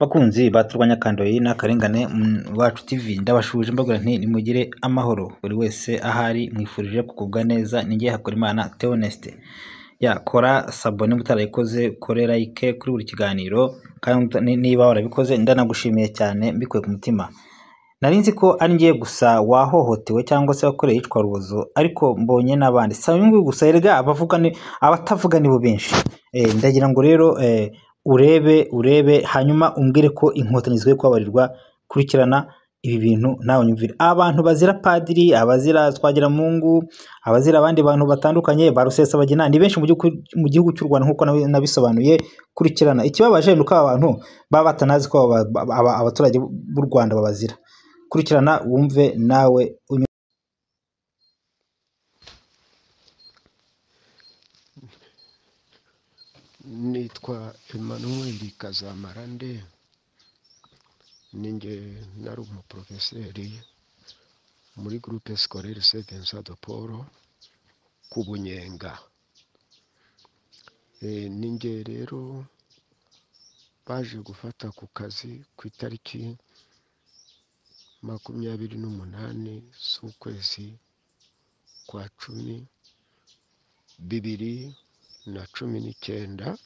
Bakunzi baturwanya kandoyi n'akarengane wacu TV ndabashuje mbabwira nti nimugire amahoro buri wese ahari mwifurije kugubwa neza ningiye hakora Imana Theoneste kora sabone mutarayikoze kore like kuri buri kiganiro kandi niba warabikoze ndanagushimiye cyane mbikuye ku mutima. Narinzi ko ari ngiye gusa wahohotewe cyangwa se wakoreye yitwa urubozo ariko mbonye nabandi sayungu gusa erega abatavuga nibo benshi. Ndagira ngo rero urebe hanyuma umbwire ko inkotanyi zikwiye kwabarirwa. Kurikirana ibi bintu nawe nyumvire. Abantu bazira Padri, abazira Twagiramungu, abazira abandi bantu batandukanye barusesa bagina ni benshi mu gihugu cy'u Rwanda nkuko nabisobanuye. Kurikirana ikibabaje nuko abantu baba batanazi ko abaturage b'u Rwanda babazira. Kurikirana wumve nawe nitwa Emmanuel Kazamarande, ninjye nari umuprofeseri muri groupe scolaire Saint Vincent de Paul ku Bunyenga. Ninjye rero baje gufata ku kazi ku itariki 28 z'ukwezi kwa 10 2019,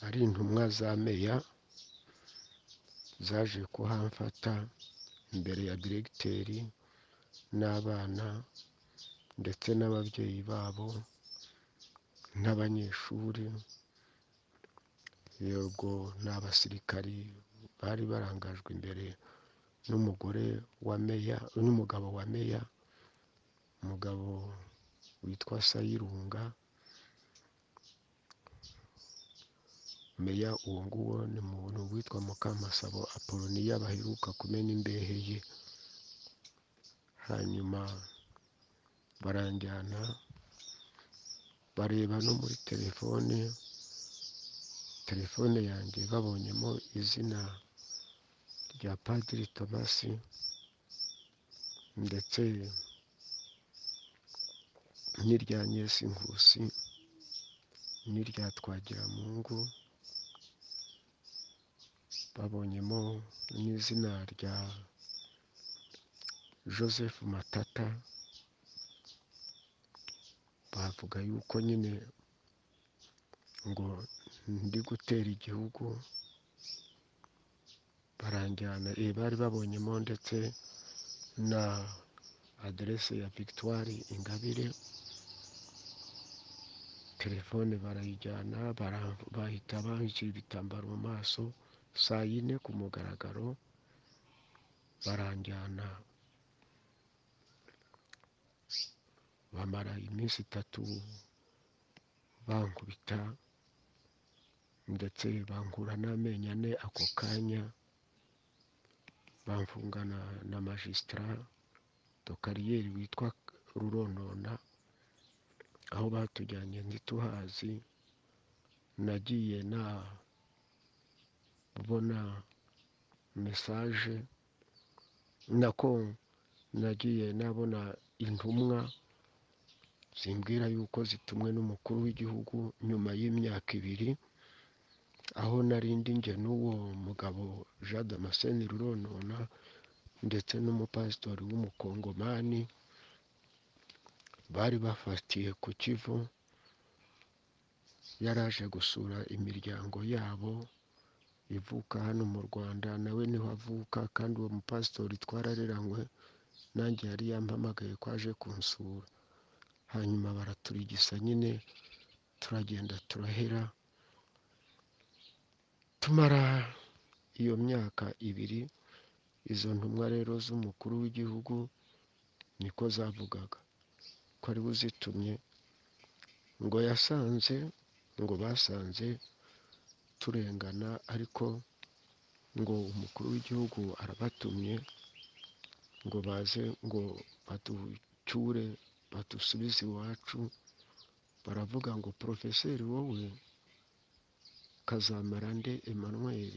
ari intumwa za meya zaje kuhamfata imbere ya diregiteri n'abana ndetse n'ababyeyi babo n'abanyeshuri. Yego n'abasirikari bari barangajwe imbere n'umugore wa meya n'umugabo wa meya, umugabo witwa Sayirunga. Meya uwo nguwo ni muntu witwa Mukamasabo Apoloniya baheruka kumena imbehe ye. Hanyuma baranjyana bareba no muri telefone yanjye babonyemo izina rya Padri Tomasi ndetse n'irya Nyesi Nkusi n'irya Twagiramungu, babonyemo n'izina rya Joseph Matata. Bavuga yuko nyine ngo ndi gutera igihugu. Baranjyana bari babonyemo ndetse na aderese ya Victoire Ingabire. Telefone barayijyana bahita banshyira ibitambaro mu maso saa 4 ku mugaragaro. Baranjyana bamara iminsi 3 bankubita ndetse bankura n'amenyo 4 ako kanya. Bamfungana na magistrat do kariyeri witwa Ruronona, aho batujyanye ntituhazi. Nagiye nabona message nagiye nabona intumwa zimbwira yuko zitumwe n'umukuru w'igihugu nyuma y'imyaka 2, aho narindi nje n'uwo mugabo Jean Damascene Ruronona ndetse n'umupasitori w'umukongomani bari bafatiye ku Kivu. Yaraje gusura imiryango yabo ivuka hano mu Rwanda, nawe niho avuka kandi uwo mupasitori twarareranywe, nanjye yari yampamagaye ko aje kunsura. Hanyuma baraturigisa nyine turagenda turahera. Tumara iyo myaka 2, izo ntumwa rero z'umukuru w'igihugu niko zavugaga ko ari buzitumye, ngo basanze turengana, ariko ngo umukuru w'igihugu arabatumye ngo baze ngo baducyure badusubize iwacu. Baravuga ngo Profeseri wowe Kazamarande Emmanuel,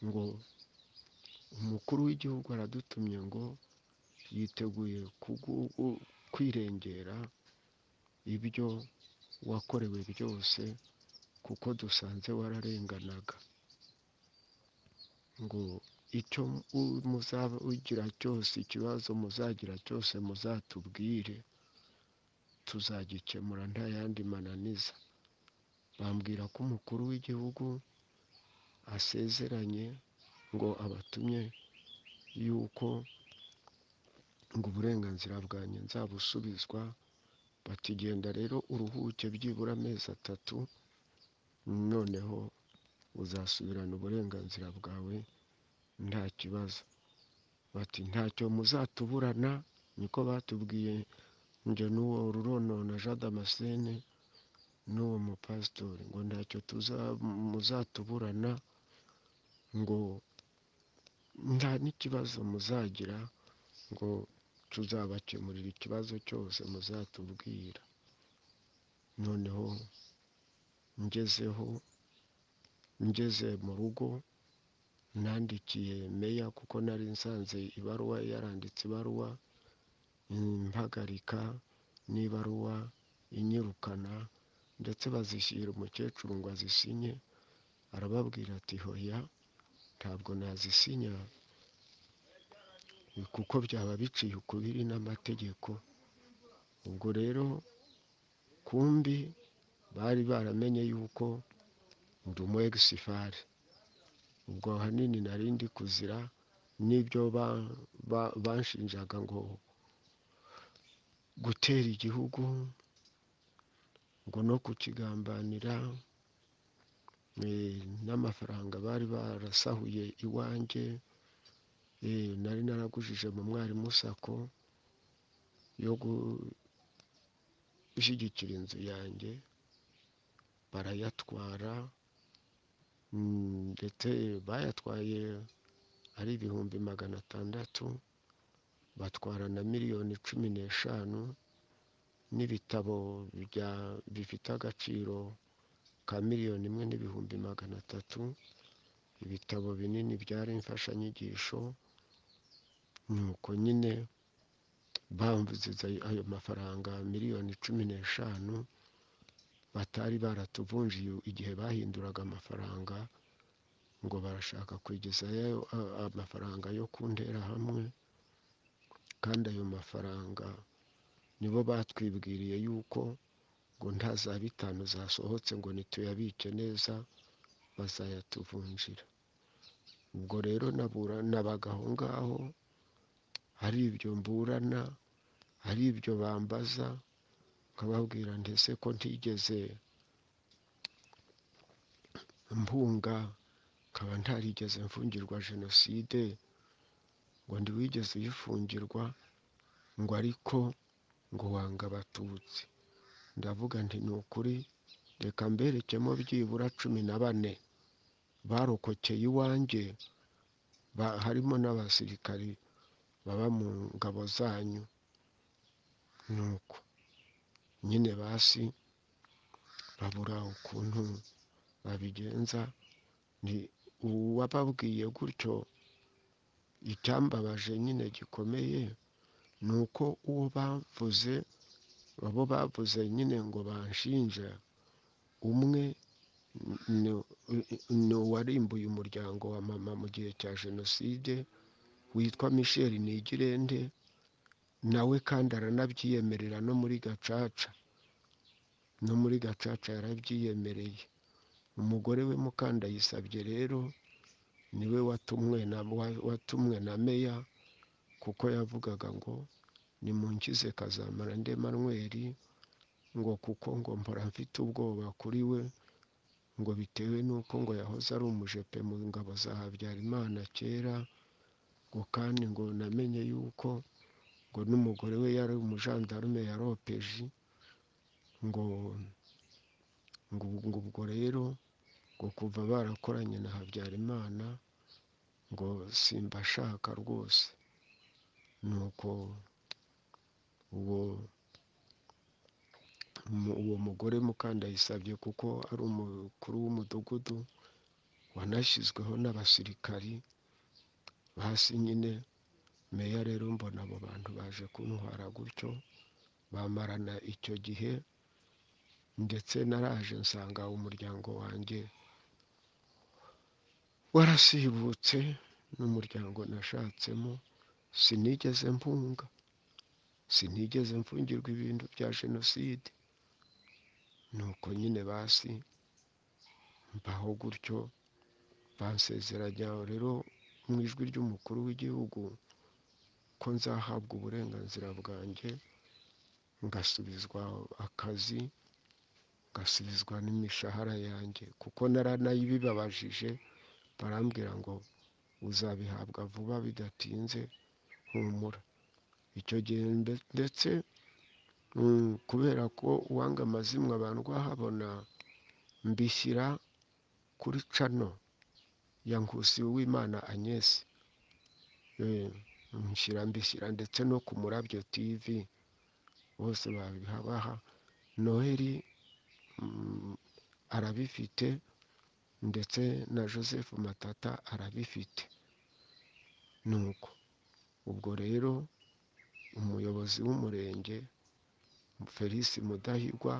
ngo umukuru w'igihugu aradutumye ngo yiteguye kwirengera ibyo wakorewe byose kuko dusanze wararenganaga, ngo icyo muzaba ugira cyose, ikibazo muzagira cyose muzatubwire, tuzagikemura nta yandi mananiza. Bambwira ko umukuru w'igihugu asezeranye, ngo abatumye yuko ngo uburenganzira bwanjye nzabusubizwa, batigenda rero uruhuke byibura amezi 3, noneho uzasubirana uburenganzira bwawe nta kibazo. Bati ntacyo muzatuburana, niko batubwiye njye n'uwo ruronona Jean Damascene n'uwo mupasitori, ngo ntacyo muzatuburana, ngo nta n'ikibazo muzagira, ngo tuzabakemurira ikibazo cyose muzatubwira. Noneho ngeze mu rugo nandikiye meya, kuko nari nsanze ibaruwa yaranditse ibaruwa impagarika n'ibaruwa inyirukana, ndetse bazishyira umukecuru ngo azisinye. Arababwira ati hoya, ntabwo nazisinya kuko byaba biciye ukubiri n'amategeko. Ubwo rero kumbi bari baramenye yuko ndi umu egisifari. Ubwo ahanini nari ndi kuzira n'ibyo banshinjaga, ngo gutera igihugu, ngo no kukigambanira, n'amafaranga bari barasahuye iwanjye, nari naragujije mu mwarimu sako yo gushyigikira inzu yanjye, barayatwara, ndetse bayatwaye ari 600,000, batwara na 15,000,000 n'ibitabo bifite agaciro ka 1,100,000, ibitabo binini byari imfashanyigisho. Nuko nyine bamvuziza ayo mafaranga 15,000,000 batari baratuvunjiye igihe bahinduraga amafaranga, ngo barashaka kwigezayo amafaranga yo kuntera hamwe. Kandi ayo mafaranga nibo batwibwiriye yuko ngo nta za 5 zasohotse, ngo nituyabike neza bazayatuvunjira. Ubwo rero nabaga aho ngaho, hari ibyo mburana, hari ibyo bambaza, nkababwira ndetse ko ntigeze mpunga, nkaba ntarigeze mfungirwa jenoside, ngo ndiwigeze uyifungirwa, ngo ariko ngo wanga abatutsi. Ndavuga nti ni ukuri, reka mberekemo byibura 14 barokokeye iwanjye, harimo n'abasirikari baba mu ngabo zanyu. Nuko nyine basi babura ukuntu babigenza. Ni uwababwiye gutyo, icyambabaje nyine gikomeye ni uko abo bavuze nyine ngo banshinja, umwe ni uwarimbuye umuryango wa mama mu gihe cya jenoside, witwa Michel Nigirente, nawe kandi aranabyiyemerera no muri gacaca yarabyiyemereye. Umugore we Mukandayisabye rero niwe watumwe na meya, kuko yavugaga ngo nimunkize Kazamara nde Emmanuel, ngo kuko ngo mpora mfite ubwoba kuri we, ngo bitewe n'uko ngo yahoze ari umujepe mu ngabo za Habyarimana kera, ngo kandi ngo namenye yuko ngo n'umugore we yari umujandarume yaropeje, ngo ubwo rero ngo kuva barakoranye na Habyarimana, ngo simbashaka rwose. Nuko uwo mugore Mukandayisabye, kuko ari umukuru w'umudugudu wanashyizweho n'abasirikari, hasi nyine meya rero mbona abo bantu baje kuntwara gutyo, bamarana icyo gihe. ndetse naraje nsanga umuryango wanjye warasibutse n'umuryango nashatsemo, sinigeze mfungirwa ibintu bya jenoside. nuko nyine basi mbaho gutyo, bansezeranya rero mu ijwi ry'umukuru w'igihugu ko nzahabwa uburenganzira bwanjye, ngasubizwa akazi, ngasubizwa n'imishahara yanjye, kuko naranayibibabajije, barambwira ngo uzabihabwa vuba bidatinze, humura. icyo gihe ndetse kubera ko uwanga amazimwe abantu bahabona, mbishyira kuri cano ya Nkusi w'Imana Agnes, mbishyira ndetse no ku Murabyo TV, bose babihabaha. Noheli arabifite ndetse na Joseph Matata arabifite. nuko ubwo rero umuyobozi w'umurenge Felix Mudahigwa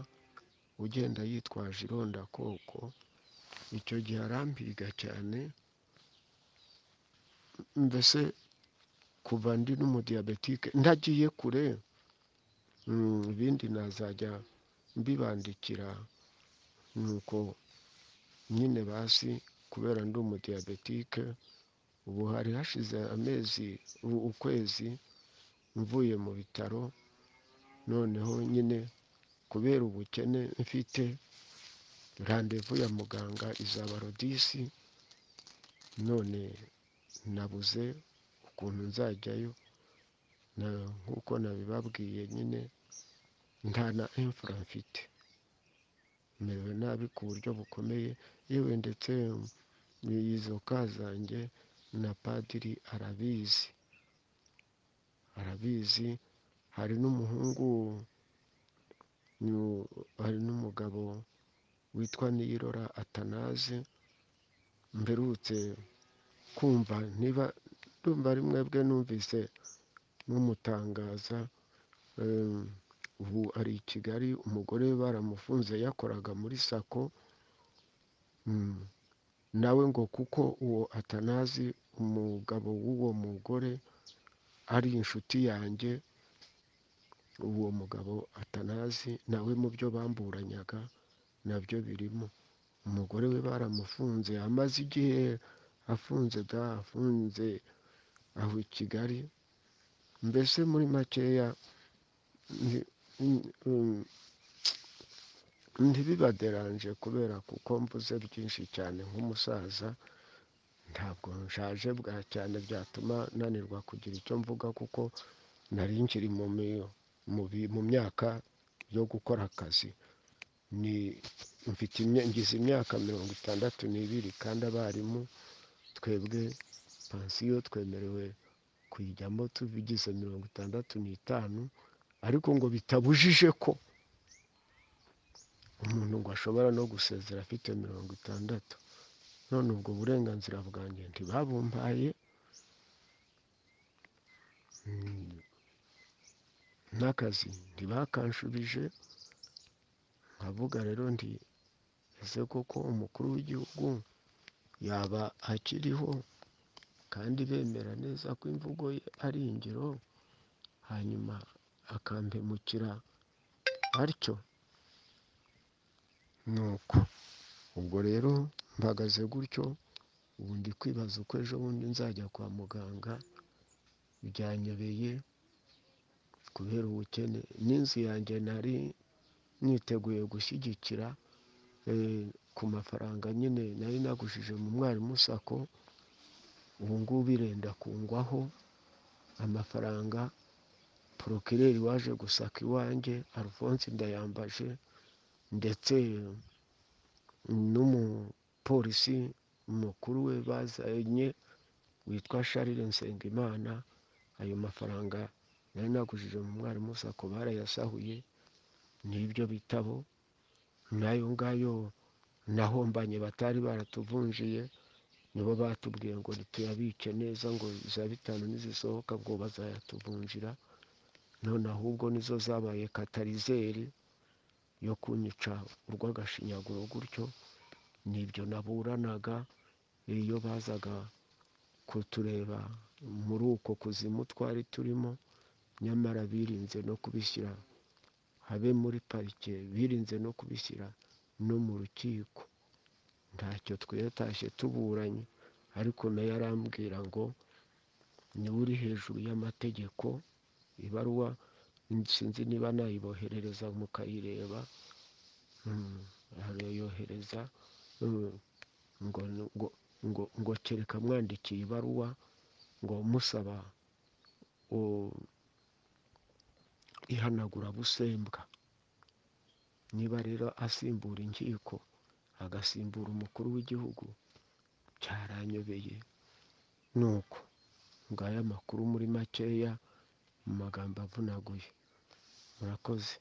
ugenda yitwaje irondakoko, icyo gihe arampiga cyane, mbese kuva ndi n'umudiyabetike ndagiye kure, ibindi nazajya mbibandikira. nuko nyine basi kubera ndi umudiyabetike, ubu hari hashize ukwezi mvuye mu bitaro, noneho nyine kubera ubukene mfite, randevu ya muganga izaba rodisi, none nabuze ukuntu nzajyayo, nk'uko nabibabwiye nyine nta na imfura mfite, merewe nabi ku buryo bukomeye, yewe ndetse izo ka zanjye na padiri arabizi. hari n'umugabo witwa Niyirora Atanaze mberutse kumva, niba ndumva ari mwebwe numvise mumutangaza, ubu ari i Kigali, umugore we baramufunze yakoraga muri sako, nawe ngo kuko uwo Atanazi umugabo w'uwo mugore ari inshuti yanjye, uwo mugabo Atanazi nawe mu byo bamburanyaga nabyo birimo. umugore we baramufunze, amaze igihe afunze aho i Kigali. mbese muri makeya ntibibaderanje, kubera kuko mvuze byinshi cyane nk'umusaza, ntabwo nshaje bwa cyane byatuma nanirwa kugira icyo mvuga, kuko nari nkiri mu myaka yo gukora akazi. ngize imyaka 62, kandi abarimu twebwe pansiyo twemerewe kuyijyamo tubigize 65, ariko ngo bitabujije ko umuntu ngo ashobora no gusezera afite 60. none ubwo burenganzira bwanjye ntibabumbaye, n'akazi ntibakanshubije. nkavuga rero nti ese koko umukuru w'igihugu yaba akiriho, kandi bemera neza ko imvugo ye ari ingiro, hanyuma akampemukira atyo? nuko ubwo rero mpagaze gutyo, ubu ndi kwibaza uko ejo bundi nzajya kwa muganga, byanyobeye kubera ubukene. n'inzu yanjye nari niteguye gushyigikira ku mafaranga nyine nari nagujije mu mwarimu sako, ubu ngubu irenda kungwaho amafaranga. porokireri waje gusaka iwanjye Alphonse Ndayambaje, ndetse n'umupolisi mukuru we bazanye witwa Charles Nsengimana, ayo mafaranga nari nagujije mu mwarimu sako barayasahuye, n'ibyo bitabo nayo ngayo nahombanye batari baratuvunjiye, nibo batubwiye ngo ntituyabike neza, ngo za 5 nizisohoka ngo bazayatuvunjira. none ahubwo nizo zabaye katarizeri yo kunyica urw'agashinyaguro gutyo. Nibyo naburanaga iyo bazaga kutureba muri uko kuzimu twari turimo, nyamara birinze no kubishyira habe muri parike, birinze no kubishyira no mu rukiko. Ntacyo twatashye tuburanye, ariko nayo arambwira ngo niwe uri hejuru y'amategeko. Ibaruwa sinzi niba nayiboherereza mukayireba, arayohereza ngo kereka mwandikiye ibaruwa ngo musaba ihanagura busembwa. Niba rero asimbura inkiko agasimbura umukuru w'igihugu, cyaranyobeye. Nuko ngaya amakuru muri makeya, mu magambo avunaguye. Murakoze.